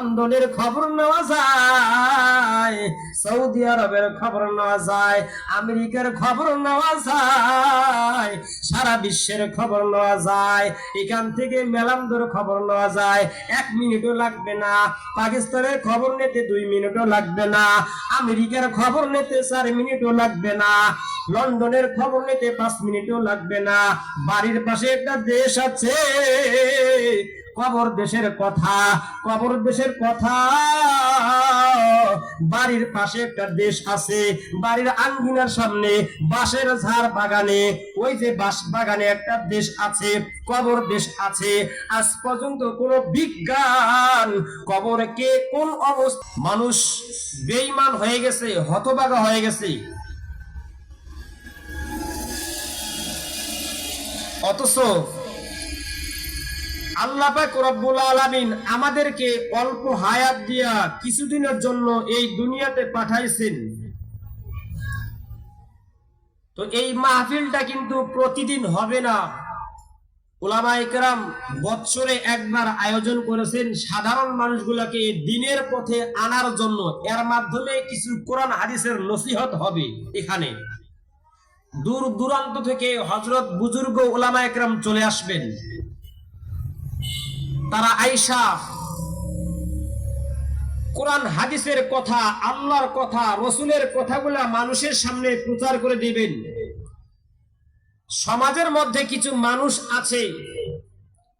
লন্ডনের খবর নেওয়া যায়, সৌদি আরবের খবর নেওয়া যায়, আমেরিকার খবর নেওয়া যায়, সারা বিশ্বের খবর নেওয়া যায়। এখান থেকে মেলান্দর খবর নেওয়া যায়, 1 মিনিটও লাগবে না। পাকিস্তানের খবর নিতে 2 মিনিটও লাগবে না। আমেরিকার খবর নিতে 4 মিনিটও লাগবে না। লন্ডনের খবর নিতে 5 মিনিটও লাগবে না। বাড়ির পাশে একটা দেশ আছে, কবর দেশের কথা, কবর দেশের কথা। বাড়ির পাশে একটা দেশ আছে, বাড়ির আঙ্গিনার সামনে বাঁশের ঝাড় বাগানে, ওই যে বাঁশ বাগানে একটা দেশ আছে, কবর দেশ আছে। আজ পর্যন্ত কোন বিজ্ঞান কবরকে কোন অবস্থা, মানুষ বেঈমান হয়ে গেছে, হতভাগা হয়ে গেছে। অথচ আল্লাহ পাক রব্বুল আলামিন আমাদেরকে অল্প হায়াত দিয়া কিছুদিনের জন্য এই দুনিয়াতে পাঠাইছেন। তো এই মাহফিলটা কিন্তু প্রতিদিন হবে না। উলামায়ে কেরাম বৎসরে একবার আয়োজন করেছেন সাধারণ মানুষগুলোকে দিনের পথে আনার জন্য। এর মাধ্যমে কিছু কোরআন হাদিসের নসিহত হবে। এখানে দূর দূরান্ত থেকে হযরত বুজুর্গ উলামায়ে কেরাম চলে আসবেন। তারা আয়েশা কোরআন হাদিসের কথা, আল্লাহর কথা, রাসূলের কথাগুলা মানুষের সামনে প্রচার করে দিবেন। সমাজের মধ্যে কিছু মানুষ আছে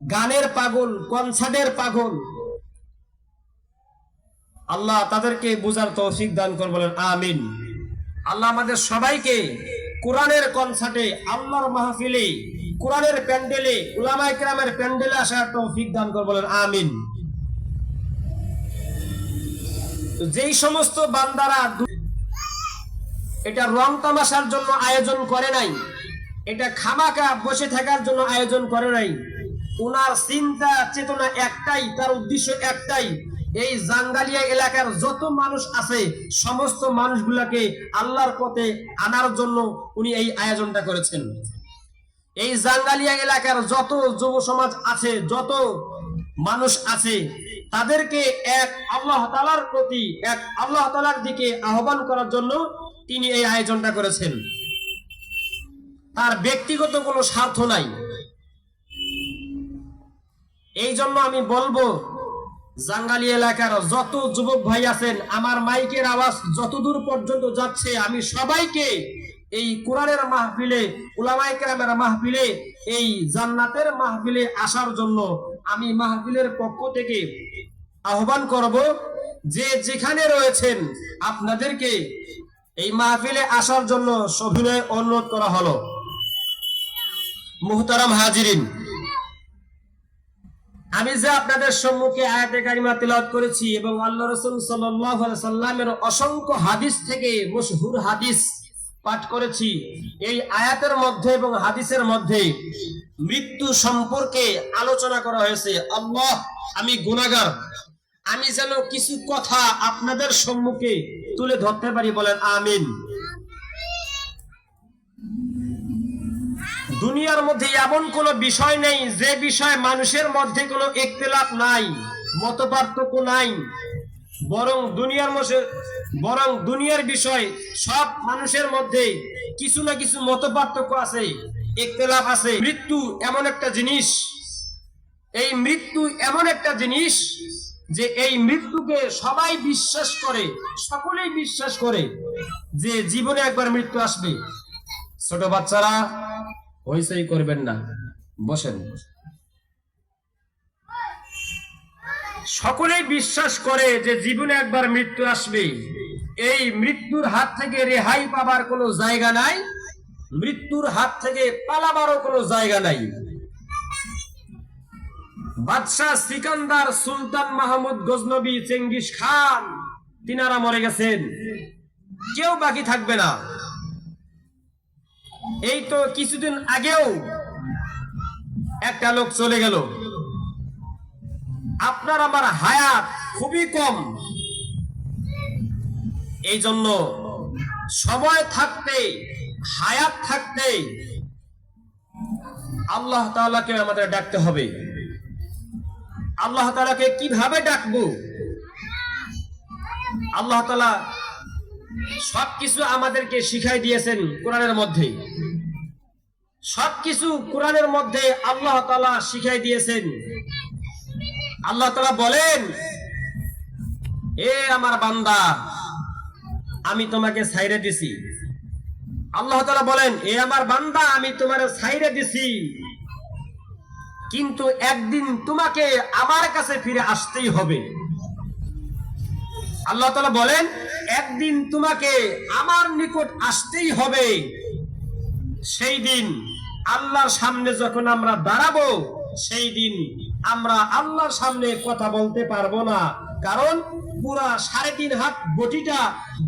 গানের পাগল, কনসার্টের পাগল। আল্লাহ তাদেরকে বুঝার তৌফিক দান করুন, বলেন আমিন। আল্লাহ আমাদের সবাইকে কোরআনের কনসার্টে, আল্লাহর মাহফিলে, কোরআনের প্যান্ডেলে, উলামায়ে কেরামের প্যান্ডেলে আসার তৌফিক দান করুন, বলেন আমিন। যেই সমস্ত বান্দারা এটা রং তামাশার জন্য আয়োজন করে নাই, এটা খামাকা বসে থাকার জন্য আয়োজন করে নাই, ওনার চিন্তা চেতনা একটাই, তার উদ্দেশ্য একটাই, এই জাঙ্গালিয়া এলাকার যত মানুষ আছে সমস্ত মানুষগুলাকে আল্লাহর পথে আনার জন্য উনি এই আয়োজনটা করেছেন। এই জাঙ্গালিয়া এলাকার যত যুব সমাজ আছে, যত মানুষ আছে, তাদেরকে এক আল্লাহ তাআলার প্রতি, এক আল্লাহ তাআলার দিকে আহ্বান করার জন্য তিনি এই আয়োজনটা করেছেন। তার ব্যক্তিগত কোনো স্বার্থ নাই। এই জন্য আমি বলবো, জাঙ্গালিয়া এলাকার যত যুবক ভাই আছেন, আমার মাইকের আওয়াজ যতদূর পর্যন্ত যাচ্ছে, আমি সবাইকে এই কোরআনের মাহফিলে, উলামায়ে কেরামের মাহফিলে, এই জান্নাতের মাহফিলে আসার জন্য আমি মাহফিলের পক্ষ থেকে আহ্বান করব। যে যেখানে রয়েছেন আপনাদেরকে এই মাহফিলে আসার জন্য সবিনয় অনুরোধ করা হলো। মুহতারাম হাজিরিন, আমি যে আপনাদের সম্মুখে আয়াতে কারিমা তেলাওয়াত করেছি এবং আল্লাহ রাসূল সাল্লাল্লাহু আলাইহি সাল্লামের অসংখ্য হাদিস থেকে মশহুর হাদিস পাঠ করেছি, এই আয়াতের মধ্যে এবং হাদিসের মধ্যে মৃত্যু সম্পর্কে আলোচনা করা হয়েছে। আল্লাহ, আমি গুনাহগার, আমি যেন কিছু কথা আপনাদের সম্মুখে তুলে ধরতে পারি, বলেন আমিন। দুনিয়ার মধ্যে এমন কোন বিষয় নেই যে বিষয়ে মানুষের মধ্যে কোনো ইখতিলাফ নাই, মতপার্থক্য নাই। বরং দুনিয়ার বিষয় সব মানুষের মধ্যে কিছু না কিছু মতপার্থক্য আছে, ইখতিলাফ আছে। মৃত্যু এমন একটা জিনিস, এই মৃত্যু এমন একটা জিনিস যে এই মৃত্যুকে সবাই বিশ্বাস করে, সকলেই বিশ্বাস করে যে জীবনে একবার মৃত্যু আসবে। ছোট বাচ্চারা হইচই করবেন না, বসেন। সকলেই বিশ্বাস করে যে জীবনে একবার মৃত্যু আসবে। এই মৃত্যুর হাত থেকে রেহাই পাবার কোনো জায়গা নাই, মৃত্যুর হাত থেকে পালাবারও কোনো জায়গা নাই। বাদশাহ সিকান্দার, সুলতান মাহমুদ গজনবী, চেঙ্গিস খান, তিনারা মরে গেছেন, কেউ বাকি থাকবে না। এই তো কিছুদিন আগেও একটা লোক চলে গেল। আপনার আমার হায়াত খুবই কম। এই জন্য সময় থাকতে, হায়াত থাকতে আল্লাহ তাআলাকে আমাদের ডাকতে হবে। আল্লাহ তাআলাকে কিভাবে ডাকবো? আল্লাহ তাআলা সবকিছু আমাদেরকে শিখাই দিয়েছেন কোরআনের মধ্যে। সবকিছু কোরআনের মধ্যে আল্লাহ তাআলা শিখাই দিয়েছেন। আল্লাহ তাআলা বলেন, এ আমার বান্দা, আমি তোমাকে ছাইরে দিছি। আল্লাহ তাআলা বলেন, এ আমার বান্দা, আমি তোমারে ছাইরে দিছি, কিন্তু একদিন তোমাকে আমার কাছে ফিরে আসতেই হবে। আল্লাহ তাআলা বলেন, একদিন তোমাকে আমার নিকট আসতেই হবে। সেই দিন আল্লাহর সামনে যখন আমরা দাঁড়াবো, সেই দিন আমরা আল্লাহর সামনে কথা বলতে পারবো না, কারণ পুরা 3.5 হাত বটিটা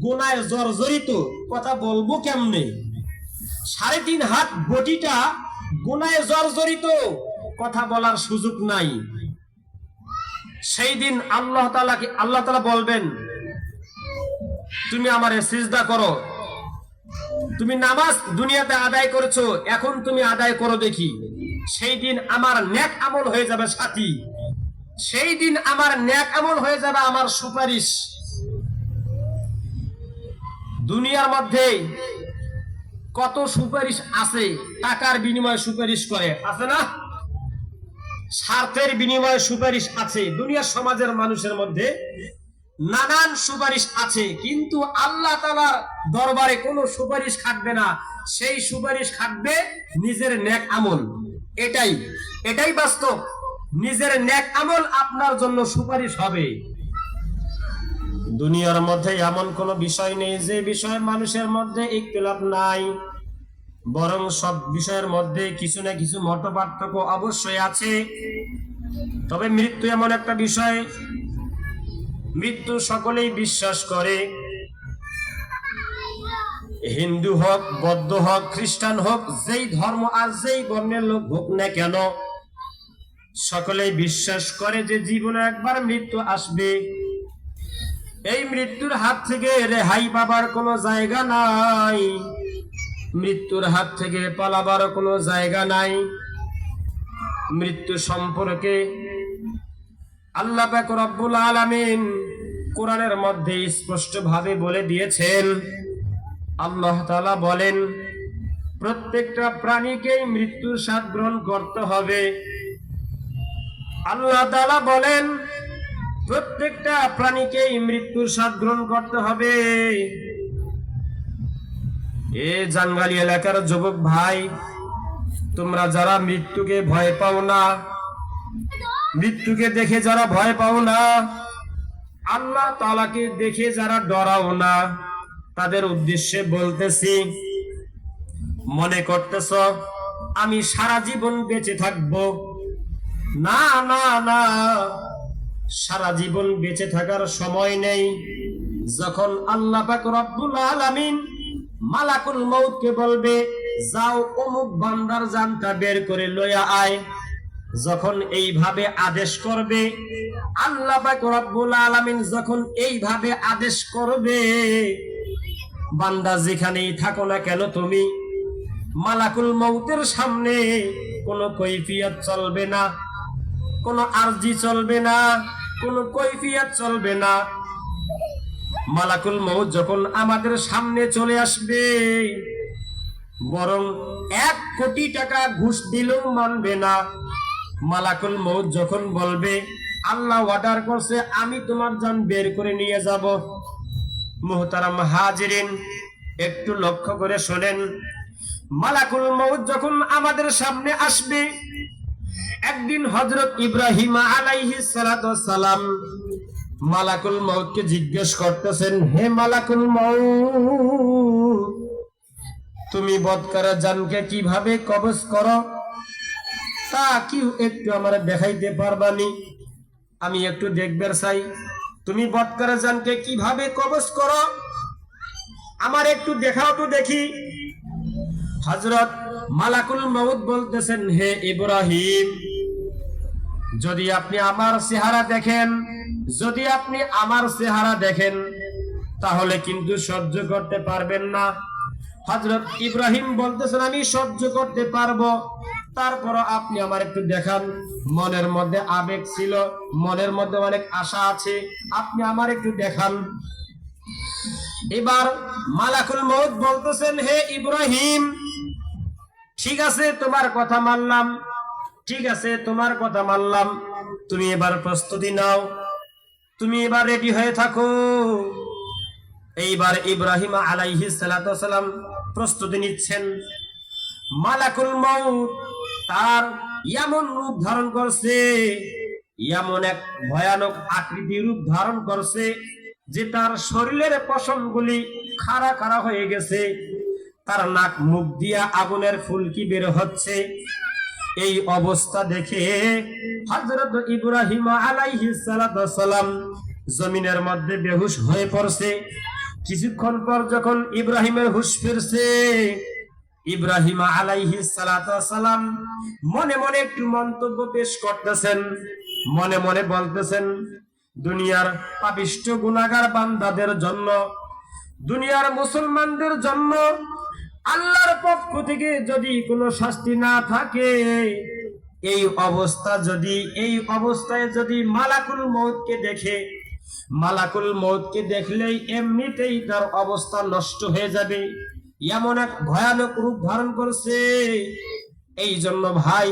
গোনায় জর্জরিত। কথা বলবো কেমনে? 3.5 হাত বটিটা গোনায় জর্জরিত, কথা বলার সুযোগ নাই। সেই দিন আল্লাহ তাআলা বলবেন, তুমি আমারে সিজদা করো। তুমি নামাজ দুনিয়াতে আদায় করেছো, এখন তুমি আদায় করো দেখি। সেই দিন আমার নেক আমল হয়ে যাবে সাথী। সেই দিন আমার নেক আমল হয়ে যাবে আমার সুপারিশ। দুনিয়ার মধ্যে কত সুপারিশ আছে, টাকার বিনিময়ে সুপারিশ করে, আছে না? স্বার্থের বিনিময়ে সুপারিশ আছে। দুনিয়ার সমাজের মানুষের মধ্যে নানান সুপারিশ আছে, কিন্তু আল্লাহ তাআলার দরবারে কোনো সুপারিশ খাটবে না। সেই সুপারিশ খাটবে নিজের নেক আমল। এটাই বাস্তব। নিজের নেক আমল আপনার জন্য সুপারিশ হবে। দুনিয়ার মধ্যে এমন কোনো বিষয় নেই যে বিষয়ে মানুষের মধ্যে ইখতিলাফ নাই, বরং সব বিষয়ের মধ্যে কিছু না কিছু মত পার্থক্য অবশ্যই আছে। তবে মৃত্যু এমন একটা বিষয়, মৃত্যু সকলেই বিশ্বাস করে। হিন্দু হোক, বৌদ্ধ হোক, খ্রিস্টান হোক, যেই ধর্ম আর যেই বর্ণের লোক হোক না কেন, সকলেই বিশ্বাস করে যে জীবনে একবার মৃত্যু আসবে। এই মৃত্যুর হাত থেকে রেহাই পাবার কোনো জায়গা নাই, মৃত্যুর হাত থেকে পালাবার কোনো জায়গা নাই। মৃত্যু সম্পর্কে আল্লাহ পাক রব্বুল আলামিন কোরআনের মধ্যে স্পষ্টভাবে বলে দিয়েছেন। আল্লাহ তাআলা বলেন, প্রত্যেকটা প্রাণীকেই মৃত্যুর স্বাদ গ্রহণ করতে হবে। আল্লাহ তাআলা বলেন, প্রত্যেকটা প্রাণীকেই মৃত্যুর স্বাদ গ্রহণ করতে হবে। এ জাঙ্গালি এলাকার যুবক ভাই, তোমরা যারা মৃত্যুকে ভয় পাও না, মৃত্যুকে দেখে যারা ভয় পাও না, আল্লাহ তাআলাকে দেখে যারা ডরাও না, তাদের উদ্দেশ্যে বলতেছি, মনে করতেছ আমি সারা জীবন বেঁচে থাকবো? না না না, সারা জীবন বেঁচে থাকার সময় নেই। যখন আল্লাহ পাক রব্বুল আলামিন মালাকুল মউতকে বলবে, যাও অমুক বান্দার জানটা বের করে লইয়া আয়, যখন এইভাবে আদেশ করবে, আল্লাহ পাক রব্বুল আলামিন যখন এইভাবে আদেশ করবে, বান্দা যেখানেই থাকো না কেন তুমি, মালাকুল মউতের সামনে কোনো কৈফিয়ত চলবে না, কোনো আরজি চলবে না, কোনো কৈফিয়ত চলবে না। মালাকুল মউত যখন আমাদের সামনে চলে আসবে, বরং 1 কোটি টাকা ঘুষ দিলেও মানবে না। মালাকুল মউত যখন বলবে, আল্লাহ অর্ডার করছে আমি তোমার জান বের করে নিয়ে যাব। মুহতারাম হাজিরিন, একটু লক্ষ্য করে শোনেন, মালাকুল মউত যখন আমাদের সামনে আসবে, একদিন হযরত ইব্রাহিম আলাইহিস সালাতু ওয়াস সালাম মালাকুল মউতকে জিজ্ঞেস করতেছেন, হে মালাকুল মউত, তুমি বদকারা জানকে কিভাবে কবজ করো, তা কি একটু আমারে দেখাইতে পারবানি? আমি একটু দেখবে চাই, তুমি বদকারা জানকে কিভাবে কবজ করো, আমার একটু দেখাও তো দেখি। হযরত মালাকুল মউত বলতেছেন, হে ইব্রাহিম, যদি আপনি আমার চেহারা দেখেন, যদি আপনি আমার চেহারা দেখেন, তাহলে কিন্তু সহ্য করতে পারবেন না। হযরত ইব্রাহিম বলতেছেন, আমি সহ্য করতে পারবো, তারপর আপনি আমার একটু দেখান। মনের মধ্যে আবেগ ছিল, মনের মধ্যে অনেক আশা আছে, আপনি আমার একটু দেখান। এবার মালাকুল মউত বলতেছেন, হে ইব্রাহিম, ঠিক আছে তোমার কথা মানলাম, ঠিক আছে তোমার কথা মানলাম, তুমি এবার প্রস্তুতি নাও, তুমি এবার রেডি হয়ে থাকো। এইবার ইব্রাহিম আলাইহিস সালাতু ওয়াস সালাম প্রস্তুতি নিচ্ছেন। মালাকুল মউত তার এমন রূপ ধারণ করছে, এমন এক ভয়ানক আকৃতি রূপ ধারণ করছে যে তার শরীরের পশমগুলি খাড়া খাড়া হয়ে গেছে, তার নাক মুখ দিয়া আগুনের ফুলকি বের হচ্ছে। এই অবস্থা দেখে হযরত ইব্রাহিম আলাইহিস সালাতু ওয়াস সালাম জমিনের মধ্যে বেহুশ হয়ে পড়ছে। কিছুক্ষণ পর যখন ইব্রাহিমের হুঁশ ফিরছে, ইব্রাহিম আলাইহিস সালাতু ওয়াস সালাম মনে মনে একটু মন্তব্য পেশ করতেছেন, মনে মনে বলতেছেন, দুনিয়ার পাপিষ্ঠ গুনাহগার বান্দাদের জন্য, দুনিয়ার মুসলমানদের জন্য আল্লাহর পক্ষ থেকে যদি কোনো শাস্তি না থাকে, এই অবস্থায় যদি মালাকুল মউতকে দেখে, মালাকুল মউতকে দেখলেই এমনিতেই তার অবস্থা নষ্ট হয়ে যাবে, এমন এক ভয়ানক রূপ ধারণ করছে। এই জন্য ভাই,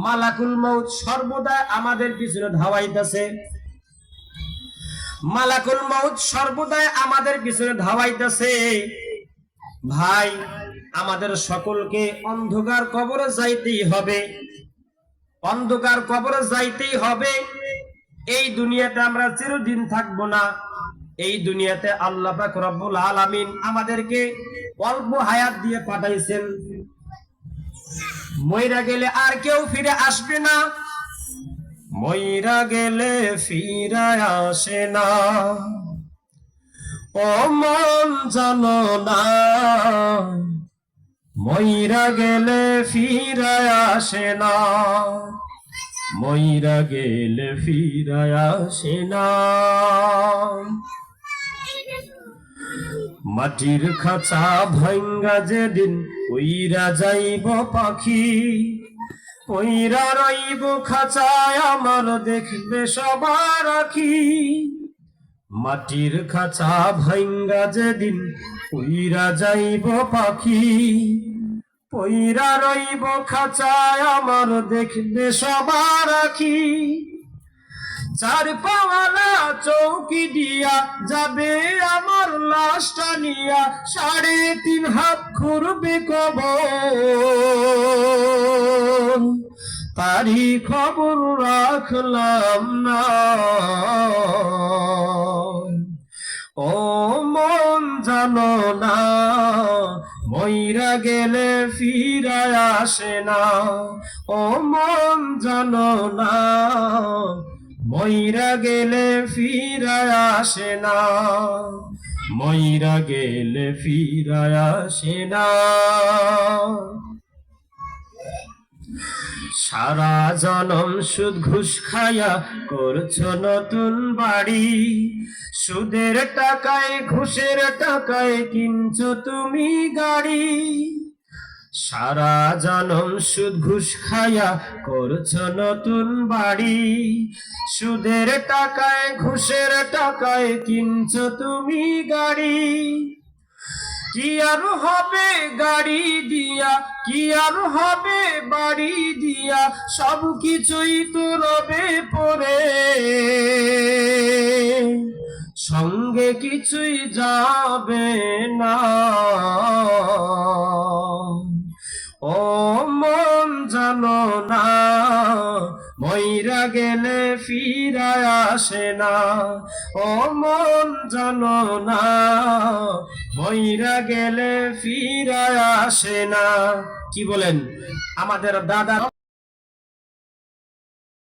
মালাকুল মউত সর্বদা আমাদের পিছনে ধাওয়াইতেছে, মালাকুল মউত সর্বদাই আমাদের পিছনে ধাওয়াইতেছে। ভাই, আমাদের সকলকে অন্ধকার কবরে যাইতেই হবে, অন্ধকার কবরে যাইতেই হবে। এই দুনিয়াতে আমরা চিরদিন থাকবো না। এই দুনিয়াতে আল্লাহ পাক রব্বুল আলামিন আমাদেরকে অল্প হায়াত দিয়ে পাঠাইছেন। মইরা গেলে আর কেউ ফিরে আসবে না, মইরা গেলে ফিরে আসে না। ও মন জানো না, মইরা গেলে ফিরে আসে না, মইরা গেলে ফিরে আসে না। মাটির খাঁচা ভাঙ্গা যেদিন উইরা যাইব পাখি, ওইরা রইব খাঁচায় আমার দেখবে সবার আখি। মাটির খাঁচা ভাঙ্গা যেদিন উইরা যাইব পাখি, ওইরা রইব খাঁচায় আমার দেখবে সবার আখি। চার পাওয়ালা চৌকি দিয়া যাবে আমার লাশটা নিয়া, 3.5 হাত খুঁড়বে কবর, তারই খবর রাখলাম না। ও মন জানো না, মইরা গেলে ফিরে আসে না। ও মন জানো না, মইরা গেলে ফিরে আসে না, মইরা গেলে ফিরে আসে না। সারা জনম সুদ ঘুষ খায়া করছো নতুন বাড়ি, সুদের টাকায় ঘুষের টাকায় কিনছো তুমি গাড়ি। সারা জনম সুদ ঘুষ খায়া করছো নতুন বাড়ি, সুদের টাকায় ঘুষের টাকায় কিনছো তুমি গাড়ি। কি আর হবে গাড়ি দিয়া, কি আর হবে বাড়ি দিয়া, সব কিছুই তো রবে পরে, সঙ্গে কিছুই যাবে না। ও মন জানো না, মইরা গেলে ফিরে আসে না। ও মন জানো না, মইরা গেলে ফিরে আসে না। কি বলেন আমাদের দাদা?